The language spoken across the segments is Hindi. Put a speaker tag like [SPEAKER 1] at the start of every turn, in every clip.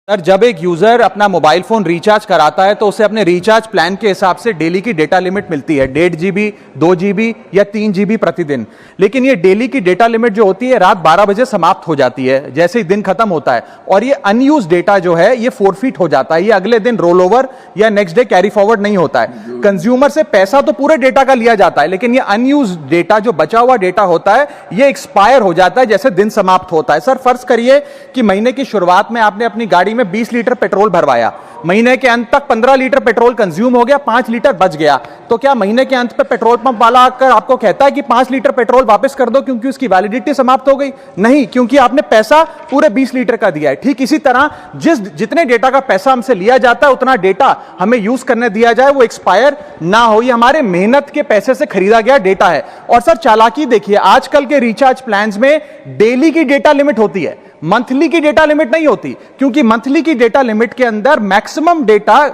[SPEAKER 1] सर, जब एक यूजर अपना मोबाइल फोन रिचार्ज कराता है तो उसे अपने रिचार्ज प्लान के हिसाब से डेली की डेटा लिमिट मिलती है 1.5 GB 2 GB या 3 GB प्रतिदिन। लेकिन ये डेली की डेटा लिमिट जो होती है रात 12 बजे समाप्त हो जाती है जैसे ही दिन खत्म होता है, और ये अनयूज डेटा जो है ये फोरफिट हो जाता है, ये अगले दिन रोल ओवर या नेक्स्ट डे कैरी फॉरवर्ड नहीं होता है। कंज्यूमर से पैसा तो पूरे डेटा का लिया जाता है, लेकिन ये अनयूज डेटा जो बचा हुआ डेटा होता है ये एक्सपायर हो जाता है जैसे दिन समाप्त होता है। सर, फर्ज करिए कि महीने की शुरुआत में आपने अपनी गाड़ी में 20 लीटर पेट्रोल भरवाया, महीने के अंत तक 15 लीटर पेट्रोल कंज्यूम हो गया, 5 लीटर बच गया, तो क्या महीने के अंत पे पेट्रोल पंप वाला आकर आपको कहता है कि 5 लीटर पेट्रोल वापस कर दो क्योंकि उसकी वैलिडिटी समाप्त हो गई? नहीं, क्योंकि आपने पैसा पूरे 20 लीटर का दिया है। ठीक इसी तरह जितने डेटा का पैसा हमसे लिया जाता है उतना डेटा हमें यूज करने दिया जाए, वो एक्सपायर ना हो। ये हमारे मेहनत के पैसे से खरीदा गया डेटा है। और सर, चालाकी देखिए, आजकल के रिचार्ज प्लान्स में डेली की डेटा लिमिट होती है, मंथली की डेटा लिमिट नहीं होती, क्योंकि मंथली की डेटा लिमिट के अंदर मैक्सिमम डेटा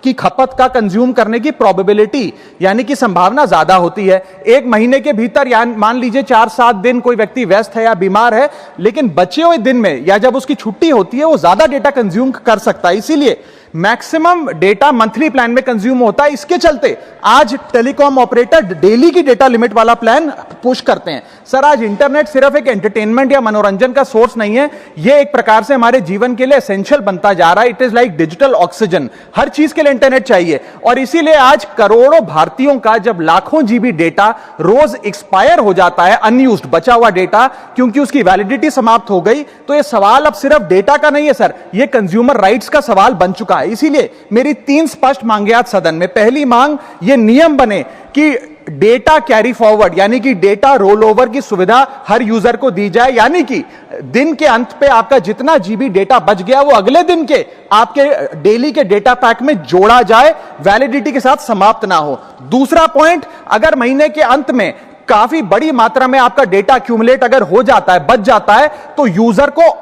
[SPEAKER 1] की खपत का कंज्यूम करने की प्रोबेबिलिटी यानी कि संभावना ज्यादा होती है। एक महीने के भीतर या मान लीजिए 4-7 दिन कोई व्यक्ति व्यस्त है या बीमार है, लेकिन बचे हुए दिन में या जब उसकी छुट्टी होती है वो ज्यादा डेटा कंज्यूम कर सकता है, इसीलिए मैक्सिमम डेटा मंथली प्लान में कंज्यूम होता है। इसके चलते आज टेलीकॉम ऑपरेटर डेली की डेटा लिमिट वाला प्लान पुश करते हैं। सर, आज इंटरनेट सिर्फ एक एंटरटेनमेंट या मनोरंजन का सोर्स नहीं है, यह एक प्रकार से हमारे जीवन के लिए एसेंशियल बनता जा रहा है। It is like digital oxygen, हर चीज के लिए इंटरनेट चाहिए। और इसीलिए आज करोड़ों भारतीयों का जब लाखों जीबी डेटा रोज एक्सपायर हो जाता है, अनयूज्ड बचा हुआ डेटा, क्योंकि उसकी वैलिडिटी समाप्त हो गई, तो यह सवाल अब सिर्फ डेटा का नहीं है सर, यह कंज्यूमर राइट्स का सवाल बन चुका है। इसीलिए मेरी 3 स्पष्ट मांगे आज सदन में। पहली मांग, यह नियम बने कि डेटा कैरी फॉरवर्ड यानी कि डेटा रोल ओवर की सुविधा हर यूजर को दी जाए, यानी कि दिन के अंत पे आपका जितना जीबी डेटा बच गया वो अगले दिन के आपके डेली के डेटा पैक में जोड़ा जाए, वैलिडिटी के साथ समाप्त ना हो। दूसरा पॉइंट, अगर महीने के अंत में काफी बड़ी मात्रा में आपका डेटा एक्यूमुलेट अगर हो जाता है, बच जाता है, तो यूजर को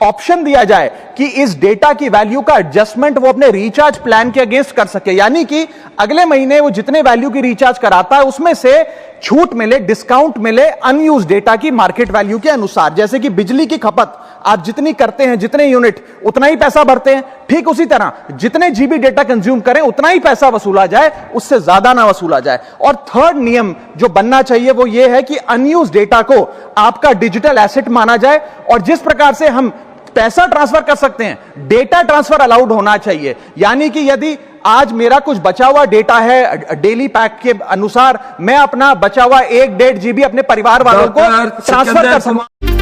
[SPEAKER 1] ऑप्शन दिया जाए कि इस डेटा की वैल्यू का एडजस्टमेंट वो अपने रिचार्ज प्लान के अगेंस्ट कर सके, यानी कि अगले महीने वो जितने वैल्यू की रिचार्ज कराता है उसमें से छूट मिले, डिस्काउंट मिले अनयूज डेटा की मार्केट वैल्यू के अनुसार। जैसे कि बिजली की खपत आप जितनी करते हैं, जितने यूनिट उतना ही पैसा भरते हैं, ठीक उसी तरह जितने जीबी डेटा कंज्यूम करें उतना ही पैसा वसूला जाए, उससे ज्यादा ना वसूला जाए। और थर्ड नियम जो बनना चाहिए वो ये है कि अनयूज डेटा को आपका डिजिटल एसेट माना जाए, और जिस प्रकार से हम पैसा ट्रांसफर कर सकते हैं, डेटा ट्रांसफर अलाउड होना चाहिए। यानी कि यदि आज मेरा कुछ बचा हुआ डेटा है डेली पैक के अनुसार, मैं अपना बचा हुआ 1-1.5 GB अपने परिवार वालों को ट्रांसफर कर सकूं।